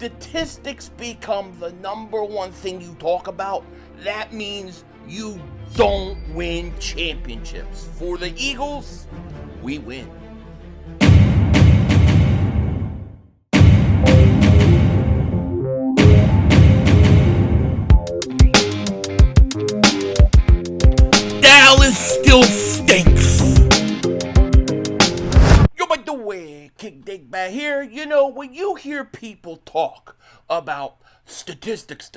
statistics become the number one thing you talk about, that means you don't win championships. For the Eagles, we win. Dallas still stinks. Yo, by the way, Kick Dingbat here. You know, when you hear people talk about statistics,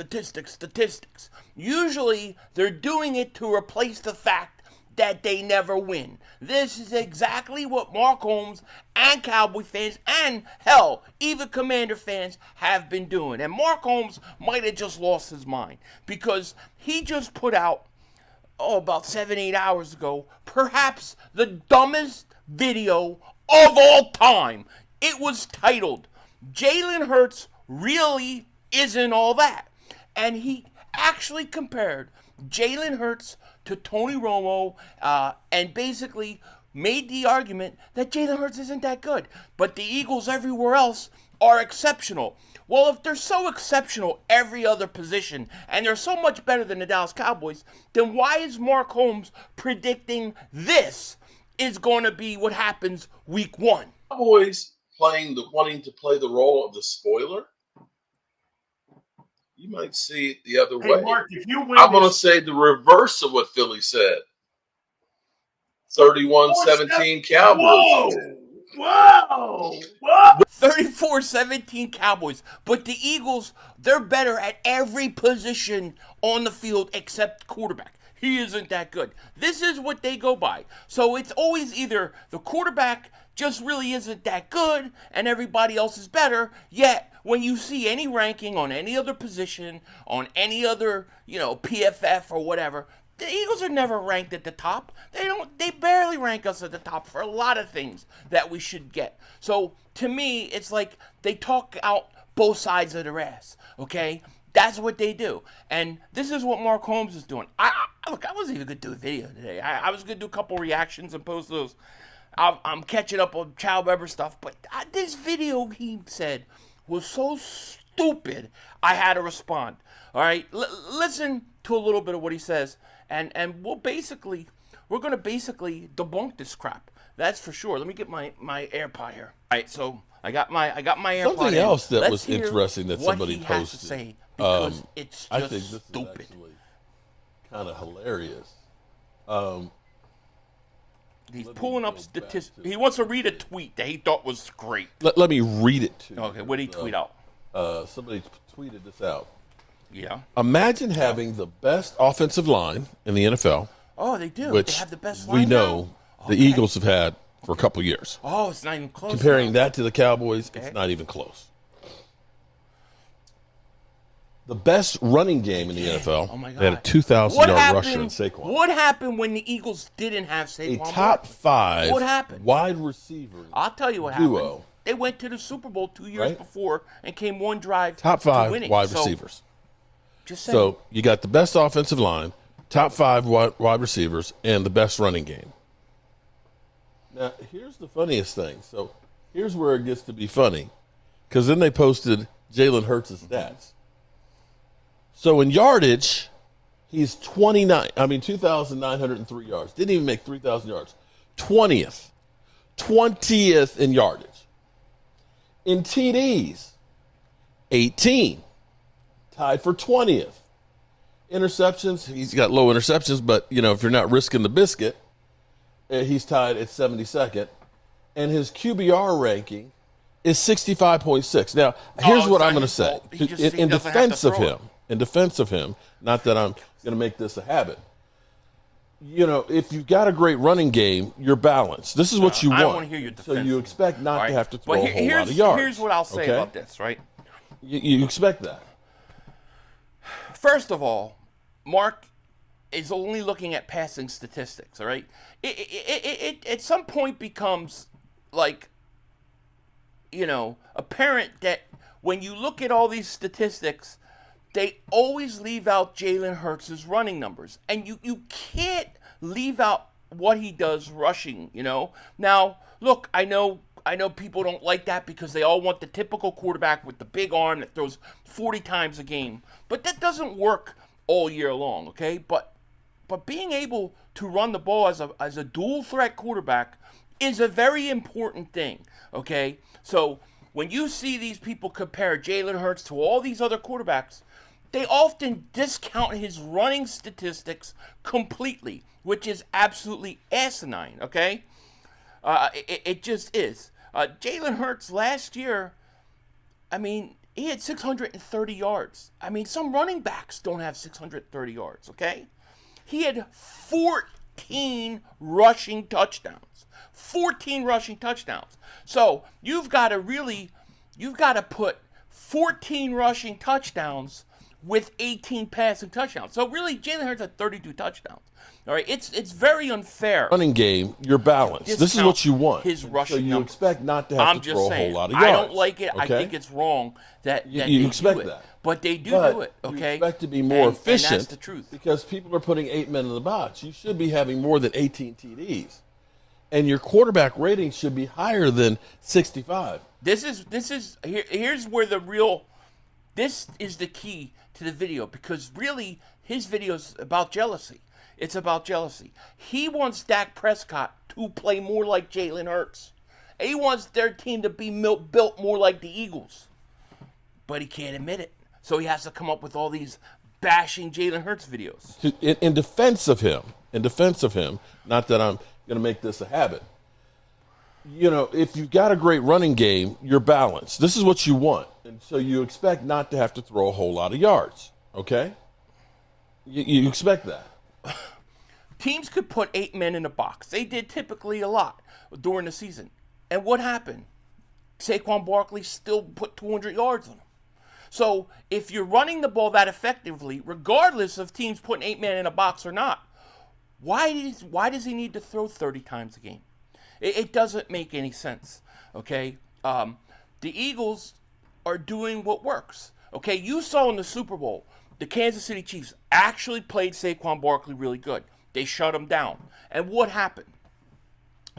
usually they're doing it to replace the fact that they never win. This is exactly what Mark Holmes and Cowboy fans and, hell, even Commander fans have been doing. And Mark Holmes might have just lost his mind because he just put out, about 7-8 hours ago, perhaps the dumbest video of all time. It was titled, Jalen Hurts Really Isn't All That. And he actually compared Jalen Hurts to Tony Romo and basically made the argument that Jalen Hurts isn't that good. But the Eagles everywhere else are exceptional. Well, if they're so exceptional every other position, and they're so much better than the Dallas Cowboys, then why is Mark Holmes predicting this is going to be what happens week 1? Cowboys wanting to play the role of the spoiler? You might see it the other way. Mark, if you win, I'm going to say the reverse of what Philly said. 31-17 Cowboys. Whoa! 34-17 Cowboys. But the Eagles, they're better at every position on the field except quarterback. He isn't that good. This is what they go by. So it's always either the quarterback just really isn't that good and everybody else is better, yet when you see any ranking on any other position, on any other, PFF or whatever, the Eagles are never ranked at the top. They barely rank us at the top for a lot of things that we should get. So to me, it's like they talk out both sides of their ass, okay? That's what they do. And this is what Mark Holmes is doing. Look, I wasn't even going to do a video today. I was going to do a couple reactions and post those. I'm catching up on Child Weber stuff, but this video he said was so stupid, I had to respond. All right? Listen to a little bit of what he says. And we're going to basically debunk this crap. That's for sure. Let me get my AirPod here. All right, so I got my AirPod. Something else that Let's was hear interesting that somebody what he posted. Has to say, because it's just I think this stupid. is actually kind of hilarious. He's pulling up statistics. He wants to read a tweet that he thought was great. Let me read it to you. Okay, what did he tweet out? Somebody tweeted this out. Yeah. Imagine having the best offensive line in the NFL. Oh, they do. Which they have the best line we know now? the Eagles have had for a couple years. Oh, it's not even close. Comparing that to the Cowboys, it's not even close. The best running game in the NFL. Oh my God. They had a 2,000-yard rusher in Saquon. What happened when the Eagles didn't have Saquon? A top 5 what happened? wide receiver I'll tell you what duo. happened. They went to the Super Bowl 2 years before and came one drive top 5 to winning. wide receivers. Just saying. So you got the best offensive line, top 5 wide receivers, and the best running game. Now, here's the funniest thing. So here's where it gets to be funny, because then they posted Jalen Hurts' stats. So in yardage, he's 2,903 yards. Didn't even make 3,000 yards. 20th in yardage. In TDs, 18. Tied for 20th. Interceptions, he's got low interceptions, but, if you're not risking the biscuit, he's tied at 72nd. And his QBR ranking is 65.6. Now, here's what I'm going to say. In defense of him, not that I'm going to make this a habit, if you've got a great running game, you're balanced. This is what you want. I want to hear your defense. So you expect not to have to throw a whole lot of yards. Here's what I'll say about this, right? You expect that. First of all, Mark is only looking at passing statistics, all right? It at some point becomes like, apparent that when you look at all these statistics, they always leave out Jalen Hurts' running numbers. And you can't leave out what he does rushing, Now, look, I know I know people don't like that because they all want the typical quarterback with the big arm that throws 40 times a game. But that doesn't work all year long, okay? But being able to run the ball as a dual threat quarterback is a very important thing, okay? So when you see these people compare Jalen Hurts to all these other quarterbacks, they often discount his running statistics completely, which is absolutely asinine, okay? It just is. Jalen Hurts last year, I mean, he had 630 yards. I mean, some running backs don't have 630 yards, okay? He had 14 rushing touchdowns. 14 rushing touchdowns. So you've got to put 14 rushing touchdowns with 18 passing touchdowns. So really, Jalen Hurts had 32 touchdowns. All right, it's very unfair. Running game, you're balanced. This is what you want. His rushing so you numbers. expect not to have to throw a whole lot of yards. I don't like it. Okay? I think it's wrong that you expect that. But they do it, okay? You expect to be more efficient. And that's the truth. Because people are putting 8 men in the box. You should be having more than 18 TDs. And your quarterback rating should be higher than 65. Here's where this is the key to the video, because really his video is about jealousy. It's about jealousy. He wants Dak Prescott to play more like Jalen Hurts. He wants their team to be built more like the Eagles. But he can't admit it. So he has to come up with all these bashing Jalen Hurts videos. In defense of him, not that I'm going to make this a habit, if you've got a great running game, you're balanced. This is what you want. And so you expect not to have to throw a whole lot of yards, okay? You expect that. Teams could put 8 men in a box. They did typically a lot during the season. And what happened? Saquon Barkley still put 200 yards on him. So if you're running the ball that effectively, regardless of teams putting 8 men in a box or not, why does he need to throw 30 times a game? It doesn't make any sense, okay? The Eagles are doing what works, okay? You saw in the Super Bowl, the Kansas City Chiefs actually played Saquon Barkley really good. They shut him down. And what happened?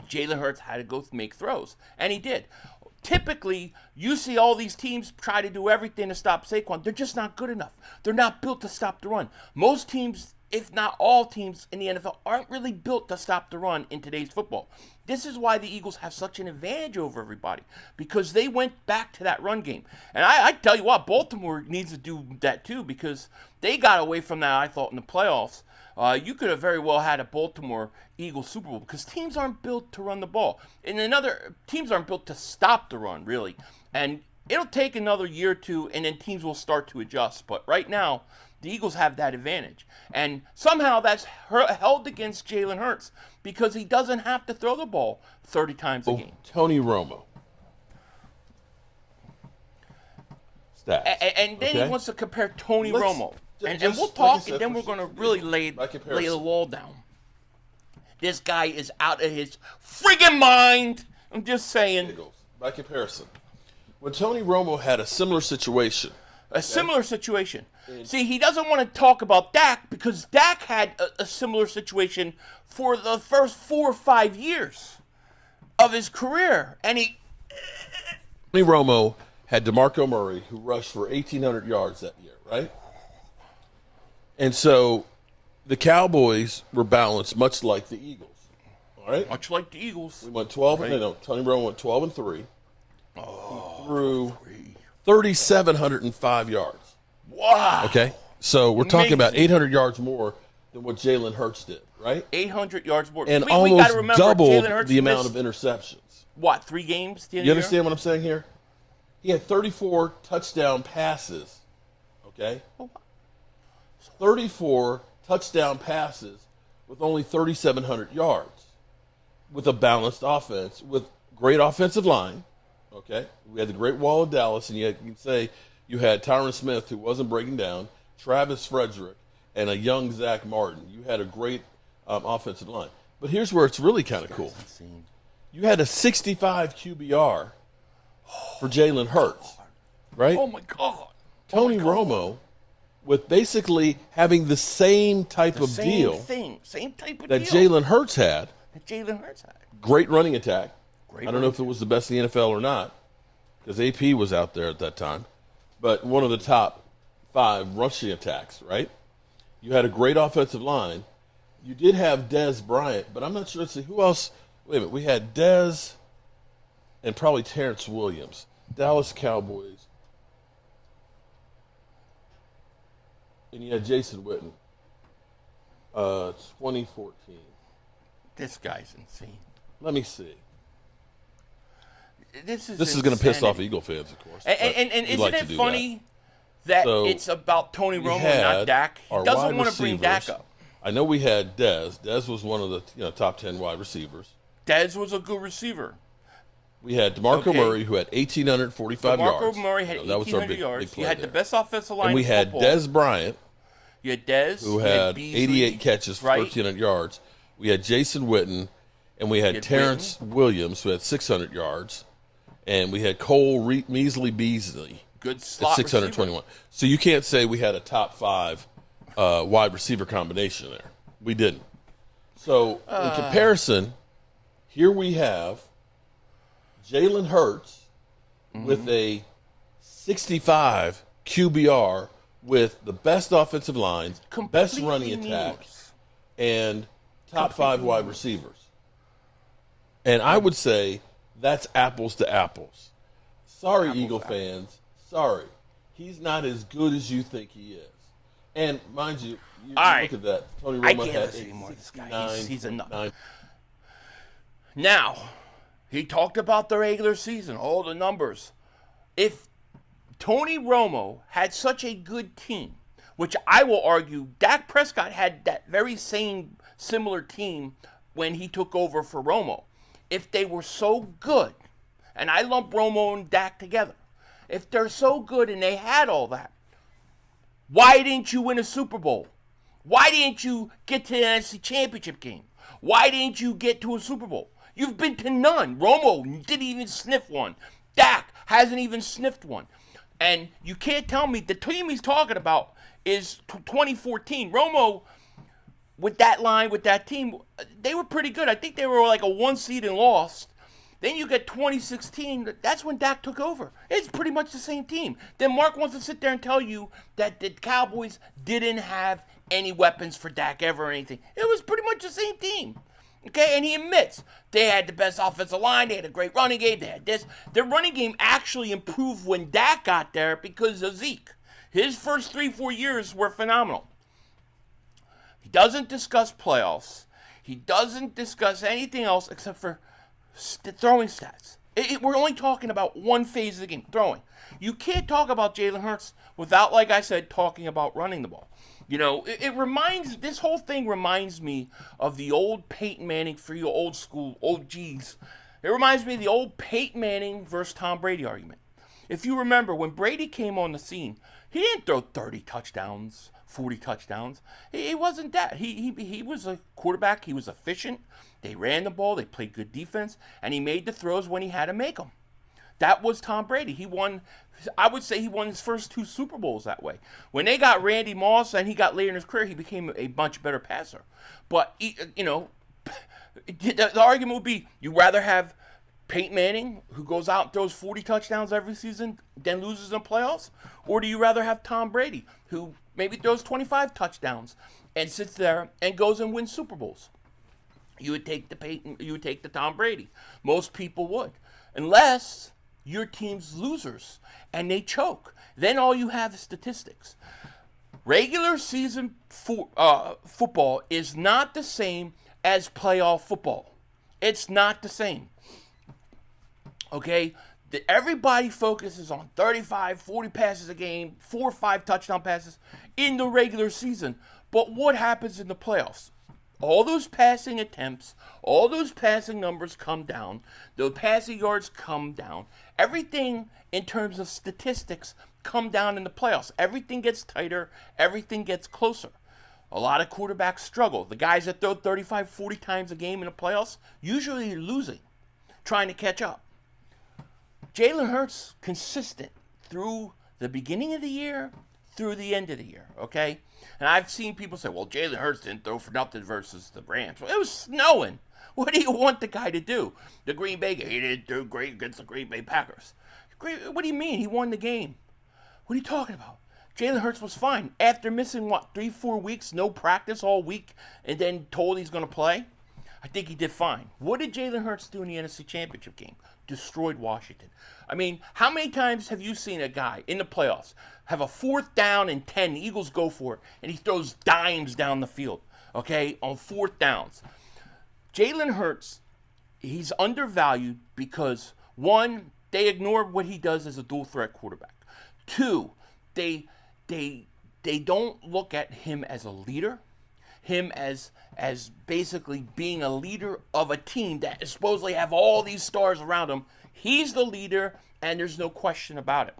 Jalen Hurts had to go make throws, and he did. Typically, you see all these teams try to do everything to stop Saquon. They're just not good enough. They're not built to stop the run. Most teams, if not all teams in the NFL, aren't really built to stop the run in today's football. This is why the Eagles have such an advantage over everybody, because they went back to that run game. And I tell you what, Baltimore needs to do that too, because they got away from that, I thought, in the playoffs. You could have very well had a Baltimore Eagles Super Bowl, because teams aren't built to run the ball. And teams aren't built to stop the run, really. And it'll take another year or two, and then teams will start to adjust. But right now, the Eagles have that advantage. And somehow that's held against Jalen Hurts, because he doesn't have to throw the ball 30 times a game. Tony Romo. Stats. And then he wants to compare Tony Romo. And we'll talk, like said, and then we're going to really lay the wall down. This guy is out of his friggin' mind. I'm just saying. By comparison, when Tony Romo had a similar situation. See, he doesn't want to talk about Dak, because Dak had a similar situation for the first 4 or 5 years of his career. And Tony Romo had DeMarco Murray, who rushed for 1,800 yards that year, right? And so the Cowboys were balanced, much like the Eagles. All right? Much like the Eagles. We went 12 right. Tony Romo went 12-3. He threw 3,705 yards. Wow. Okay? So we're talking about 800 yards more than what Jalen Hurts did, right? 800 yards more. And almost doubled the amount of interceptions. What, 3 games? You understand what I'm saying here? He had 34 touchdown passes, okay? 34 touchdown passes with only 3,700 yards, with a balanced offense, with great offensive line, okay? We had the Great Wall of Dallas, and you can say you had Tyron Smith, who wasn't breaking down, Travis Frederick, and a young Zach Martin. You had a great offensive line. But here's where it's really kind of cool. You had a 65 QBR for Jalen Hurts, right? Oh, my God. Tony Romo, with basically having the same type of deal same type of that deal Jalen Hurts had. That Jalen Hurts had. Great running attack, Great I don't know if it was the best in the NFL or not, because AP was out there at that time, but one of the top 5 rushing attacks, right? You had a great offensive line. You did have Dez Bryant, but I'm not sure. Let's see, who else? Wait a minute. We had Dez and probably Terrence Williams, Dallas Cowboys. And you had Jason Witten, 2014. This guy's insane. Let me see. This is going to piss off insanity. Eagle fans, of course. And we isn't like to it do funny that So, it's about Tony we Romo, had not Dak? He our doesn't wide want to bring Dak receivers. up. I know we had Dez. Dez was one of the top 10 wide receivers. Dez was a good receiver. We had DeMarco Okay. Murray, who had 1,845 yards. DeMarco Murray had That was our 1,800 big yards. play You had there. the best offensive line And we in had football. Dez Bryant, You had Dez. who you had Beasley, 88 catches, right? 1,300 yards. We had Jason Witten, and we had had Terrence Williams, who had 600 yards. And we had Cole Measley Beasley Good at slot 621. So you can't say we had a top 5 wide receiver combination there. We didn't. So in comparison, here we have Jalen Hurts with a 65 QBR with the best offensive lines, best running Completely attack, meaningless. and top 5 wide receivers. And I would say that's apples to apples. Sorry, Eagle fans. Sorry. He's not as good as you think he is. And mind you, All right. look at that. Tony I Romo can't had listen anymore to this guy. 69, He's enough. 9. Now, he talked about the regular season, all the numbers. If Tony Romo had such a good team, which I will argue Dak Prescott had that very same similar team when he took over for Romo. If they were so good, and I lump Romo and Dak together, if they're so good and they had all that, why didn't you win a Super Bowl? Why didn't you get to the NFC Championship game? Why didn't you get to a Super Bowl? You've been to none. Romo didn't even sniff one. Dak hasn't even sniffed one. And you can't tell me the team he's talking about is 2014. Romo, with that line, with that team, they were pretty good. I think they were like a 1 seed and lost. Then you get 2016. That's when Dak took over. It's pretty much the same team. Then Mark wants to sit there and tell you that the Cowboys didn't have any weapons for Dak ever or anything. It was pretty much the same team. Okay, and he admits they had the best offensive line. They had a great running game. They had this. Their running game actually improved when Dak got there because of Zeke. His first 3-4 years were phenomenal. He doesn't discuss playoffs. He doesn't discuss anything else except for throwing stats. We're only talking about one phase of the game, throwing. You can't talk about Jalen Hurts without, like I said, talking about running the ball. You know, this whole thing reminds me of the old Peyton Manning, for you old school, OGs. It reminds me of the old Peyton Manning versus Tom Brady argument. If you remember, when Brady came on the scene, he didn't throw 30 touchdowns, 40 touchdowns. He wasn't that. He was a quarterback. He was efficient. They ran the ball. They played good defense. And he made the throws when he had to make them. That was Tom Brady. I would say he won his first 2 Super Bowls that way. When they got Randy Moss and he got later in his career, he became a much better passer. But, the argument would be, you rather have Peyton Manning, who goes out and throws 40 touchdowns every season, then loses in playoffs? Or do you rather have Tom Brady, who maybe throws 25 touchdowns and sits there and goes and wins Super Bowls? You would take the Tom Brady. Most people would. Unless your team's losers and they choke. Then all you have is statistics. Regular season football is not the same as playoff football. It's not the same. Okay? Everybody focuses on 35, 40 passes a game, 4 or 5 touchdown passes in the regular season. But what happens in the playoffs? All those passing attempts, all those passing numbers come down. The passing yards come down. Everything in terms of statistics come down in the playoffs. Everything gets tighter. Everything gets closer. A lot of quarterbacks struggle. The guys that throw 35, 40 times a game in the playoffs, usually are losing, trying to catch up. Jalen Hurts, consistent through the beginning of the year, through the end of the year, okay? And I've seen people say, well, Jalen Hurts didn't throw for nothing versus the Rams. Well, it was snowing. What do you want the guy to do? The Green Bay guy, he didn't do great against the Green Bay Packers. What do you mean? He won the game. What are you talking about? Jalen Hurts was fine. After missing, 3-4 weeks, no practice all week, and then told he's going to play? I think he did fine. What did Jalen Hurts do in the NFC Championship game? Destroyed Washington. I mean, how many times have you seen a guy in the playoffs have a 4th down and 10, the Eagles go for it, and he throws dimes down the field, okay, on 4th downs? Jalen Hurts, he's undervalued because, 1, they ignore what he does as a dual-threat quarterback. 2, they don't look at him as a leader, him as basically being a leader of a team that is supposedly have all these stars around him. He's the leader, and there's no question about it.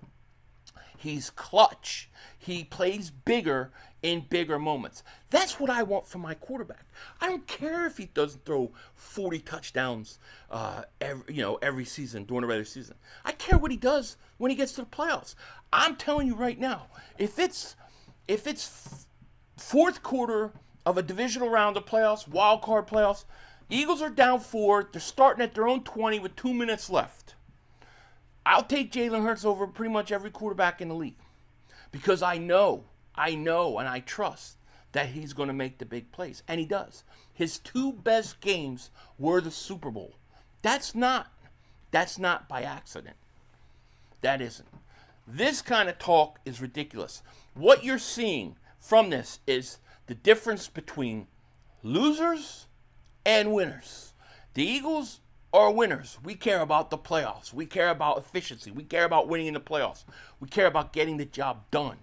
He's clutch. He plays bigger in bigger moments. That's what I want from my quarterback. I don't care if he doesn't throw 40 touchdowns every season during the regular season. I care what he does when he gets to the playoffs. I'm telling you right now, if it's fourth quarter of a divisional round of playoffs, wild card playoffs, Eagles are down 4. They're starting at their own 20 with 2 minutes left. I'll take Jalen Hurts over pretty much every quarterback in the league because I know, and I trust that he's going to make the big plays, and he does. His 2 best games were the Super Bowl. That's not by accident. That isn't. This kind of talk is ridiculous. What you're seeing from this is the difference between losers and winners. The Eagles are winners. We care about the playoffs. We care about efficiency. We care about winning in the playoffs. We care about getting the job done.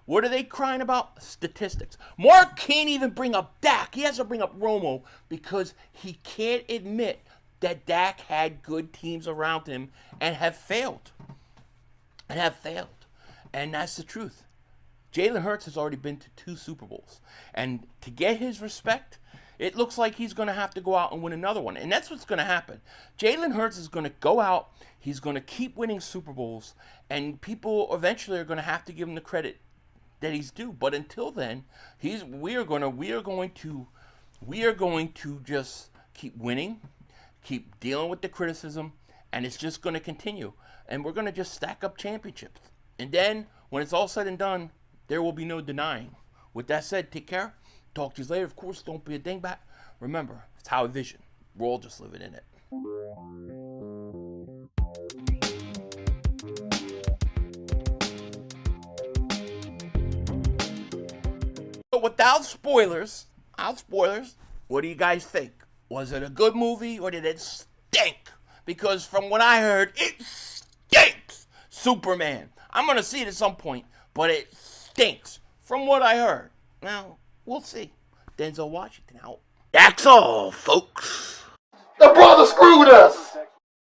What are they crying about? Statistics. Mark can't even bring up Dak. He has to bring up Romo because he can't admit that Dak had good teams around him and have failed. And that's the truth. Jalen Hurts has already been to 2 Super Bowls. And to get his respect, it looks like he's going to have to go out and win another one. And that's what's going to happen. Jalen Hurts is going to go out. He's going to keep winning Super Bowls. And people eventually are going to have to give him the credit that he's due. But until then, we are going to just keep winning, keep dealing with the criticism, and it's just going to continue. And we're going to just stack up championships. And then, when it's all said and done, there will be no denying. With that said, take care. Talk to you later. Of course, don't be a dingbat. Remember, it's how I vision. We're all just living in it. But without spoilers, what do you guys think? Was it a good movie or did it stink? Because from what I heard, it stinks. Superman. I'm going to see it at some point, but it stinks. From what I heard. Now, we'll see. Denzel Washington out. That's all, folks. The brother screwed us.